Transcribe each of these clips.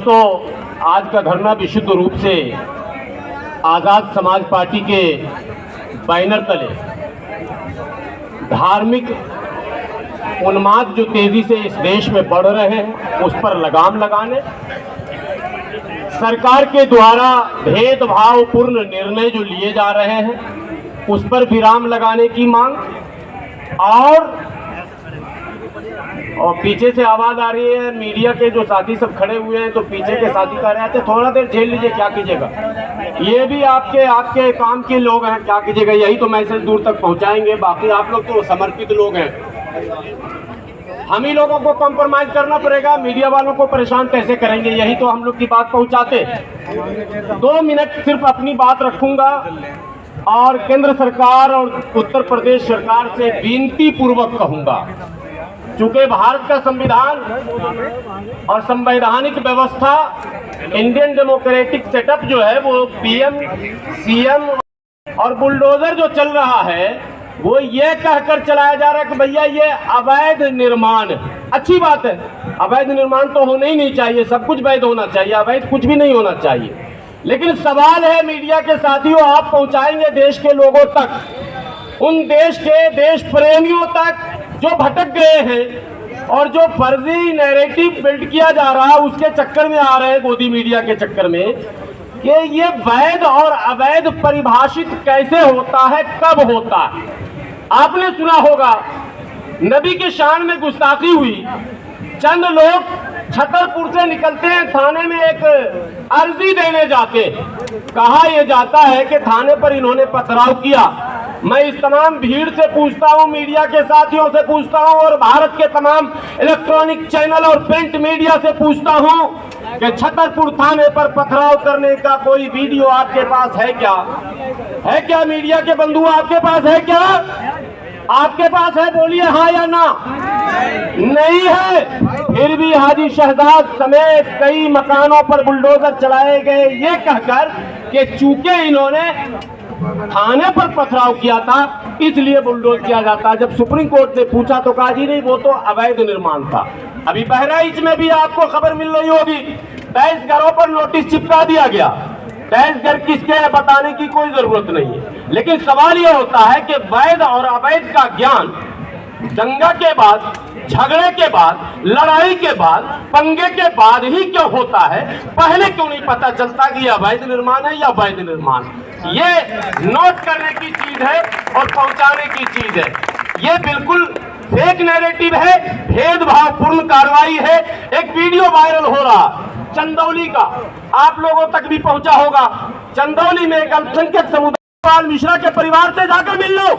दोस्तों, आज का धरना विशुद्ध रूप से आज़ाद समाज पार्टी के बैनर तले धार्मिक उन्माद जो तेजी से इस देश में बढ़ रहे हैं उस पर लगाम लगाने, सरकार के द्वारा भेदभावपूर्ण निर्णय जो लिए जा रहे हैं उस पर विराम लगाने की मांग, और पीछे से आवाज आ रही है, मीडिया के जो साथी सब खड़े हुए हैं तो पीछे के साथी कह रहे थे थोड़ा देर झेल लीजिए, क्या कीजिएगा, ये भी आपके काम के लोग हैं, क्या कीजिएगा, यही तो मैसेज दूर तक पहुंचाएंगे। बाकी आप लोग तो समर्पित लोग हैं, हम ही लोगों को कॉम्प्रोमाइज करना पड़ेगा, मीडिया वालों को परेशान कैसे करेंगे, यही तो हम लोग की बात पहुंचाते। 2 मिनट सिर्फ अपनी बात रखूंगा और केंद्र सरकार और उत्तर प्रदेश सरकार से विनती पूर्वक कहूंगा, चूंकि भारत का संविधान और संवैधानिक व्यवस्था, इंडियन डेमोक्रेटिक सेटअप जो है वो पीएम, सीएम और बुलडोजर जो चल रहा है वो ये कहकर चलाया जा रहा है कि भैया ये अवैध निर्माण, अच्छी बात है, अवैध निर्माण तो होना ही नहीं चाहिए, सब कुछ वैध होना चाहिए, अवैध कुछ भी नहीं होना चाहिए। लेकिन सवाल है मीडिया के साथियों, आप पहुंचाएंगे देश के लोगों तक, उन देश के देश प्रेमियों तक जो भटक गए हैं और जो फर्जी नैरेटिव बिल्ड किया जा रहा है उसके चक्कर में आ रहे हैं, गोदी मीडिया के चक्कर में, कि ये वैध और अवैध परिभाषित कैसे होता है, कब होता है। आपने सुना होगा नबी के शान में गुस्ताखी हुई, चंद लोग छतरपुर से निकलते हैं, थाने में एक अर्जी देने जाते, कहा यह जाता है कि थाने पर इन्होंने पथराव किया। मैं इस तमाम भीड़ से पूछता हूं, मीडिया के साथियों से पूछता हूं और भारत के तमाम इलेक्ट्रॉनिक चैनल और प्रिंट मीडिया से पूछता हूं कि छतरपुर थाने पर पथराव करने का कोई वीडियो आपके पास है क्या? है क्या मीडिया के बंधु, आपके पास है क्या? आपके पास है, बोलिए हाँ या ना। नहीं है, फिर भी हाजी शहजाद समेत कई मकानों पर बुलडोजर चलाए गए ये कहकर कि चूंकि इन्होंने थाने पर पथराव किया था इसलिए बुलडोज किया जाता। जब सुप्रीम कोर्ट ने पूछा तो कहा जी नहीं, वो तो अवैध निर्माण था। अभी बहराइच में भी आपको खबर मिल रही होगी, 23 घरों पर नोटिस चिपका दिया गया। 23 घर किसके हैं बताने की कोई जरूरत नहीं है, लेकिन सवाल यह होता है कि वैध और अवैध का ज्ञान दंगा के बाद, झगड़े के बाद, लड़ाई के बाद, पंगे के बाद ही क्यों होता है? पहले क्यों नहीं पता चलता कि यह अवैध निर्माण है या वैध निर्माण? ये नोट करने की चीज है और पहुंचाने की चीज है। ये बिल्कुल फेक नैरेटिव है, भेदभावपूर्ण कार्रवाई है। एक वीडियो वायरल हो रहा चंदौली का, आप लोगों तक भी पहुंचा होगा। चंदौली में एक अल्पसंख्यक समुदाय मिश्रा के परिवार से जाकर मिल लो,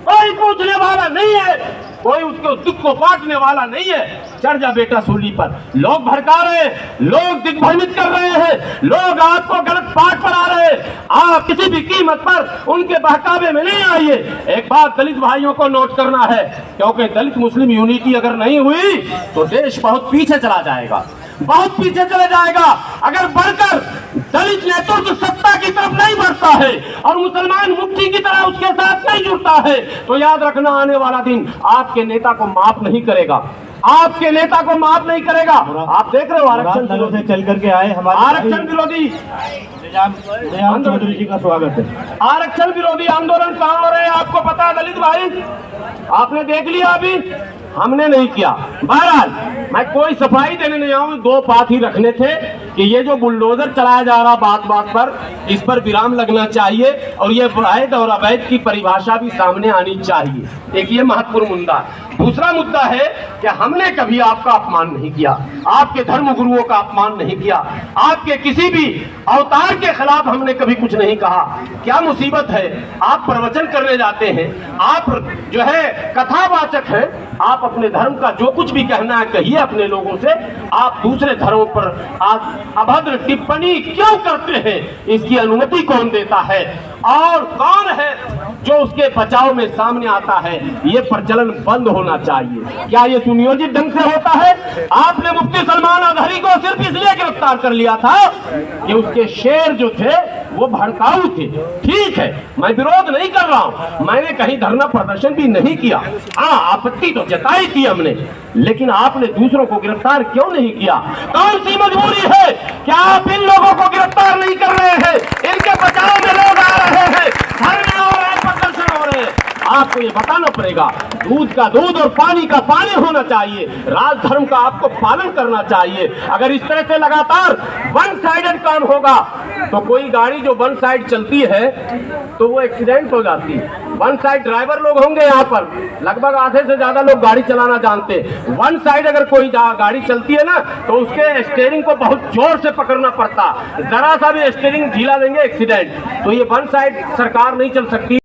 कोई पूछने वाला नहीं है, कोई उसके दुख को बांटने वाला नहीं है। चढ़ जा बेटा सूली पर, लोग भड़का रहे हैं, लोग दिग्भ्रमित कर रहे हैं, लोग आपको गलत पाठ पढ़ा रहे हैं, आप किसी भी कीमत पर उनके बहकावे में नहीं आइए। एक बात दलित भाइयों को नोट करना है, क्योंकि दलित मुस्लिम यूनिटी अगर नहीं हुई तो देश बहुत पीछे चला जाएगा, बहुत पीछे चला जाएगा। अगर बढ़कर दलित नेतृत्व सत्ता की तरफ नहीं बढ़ता है और मुसलमान मुफ्ती की तरह उसके साथ नहीं जुड़ता है तो याद रखना आने वाला दिन आपके नेता को माफ नहीं करेगा, आपके नेता को माफ नहीं करेगा। आप देख रहे हो आरक्षण से चल करके आए हमारे आरक्षण विरोधी चौधरी जी का स्वागत है। आरक्षण विरोधी आंदोलन कहाँ हो रहे हैं आपको पता है दलित भाई? आपने देख लिया, अभी हमने नहीं किया। बहरहाल मैं कोई सफाई देने नहीं आऊं, 2 बात ही रखने थे कि ये जो बुलडोजर चलाया जा रहा बात बात पर, इस पर विराम लगना चाहिए और ये वैध और अवैध की परिभाषा भी सामने आनी चाहिए। एक ये महत्वपूर्ण मुद्दा। दूसरा मुद्दा है कि हमने कभी आपका अपमान नहीं किया, आपके धर्म गुरुओं का अपमान नहीं किया, आपके किसी भी अवतार के खिलाफ हमने कभी कुछ नहीं कहा। क्या मुसीबत है, आप प्रवचन करने जाते हैं, आप जो है कथावाचक हैं, आप अपने धर्म का जो कुछ भी कहना है कहिए अपने लोगों से, आप दूसरे धर्मों पर अभद्र टिप्पणी क्यों करते हैं? इसकी अनुमति कौन देता है और कौन है जो उसके बचाव में सामने आता है? ये प्रचलन बंद होना चाहिए। क्या ये सुनियोजित ढंग से होता है? आपने मुफ्ती सलमान अजहरी को सिर्फ इसलिए गिरफ्तार कर लिया था कि उसके शेर जो थे वो भड़काऊ थे। ठीक है, मैं विरोध नहीं कर रहा हूं, मैंने कहीं धरना प्रदर्शन भी नहीं किया, हाँ आपत्ति तो जताई थी हमने, लेकिन आपने दूसरों को गिरफ्तार क्यों नहीं किया? कौन सी मजबूरी है है? क्या आप इन लोगों को गिरफ्तार नहीं कर रहे हैं? इनके बचाव में लोग आ रहे हैं, धरने हो रहे हैं, प्रदर्शन हो रहे हैं। आपको ये बताना पड़ेगा, दूध का दूध और पानी का पानी होना चाहिए। राजधर्म का आपको पालन करना चाहिए। अगर इस तरह से लगातार वन साइडेड काम होगा तो कोई गाड़ी जो वन साइड चलती है तो वो एक्सीडेंट हो जाती है। वन साइड ड्राइवर लोग होंगे यहाँ पर, लगभग आधे से ज्यादा लोग गाड़ी चलाना जानते हैं। वन साइड अगर कोई गाड़ी चलती है ना तो उसके स्टीयरिंग को बहुत जोर से पकड़ना पड़ता, जरा सा भी स्टीयरिंग ढीला देंगे एक्सीडेंट। तो ये वन साइड सरकार नहीं चल सकती।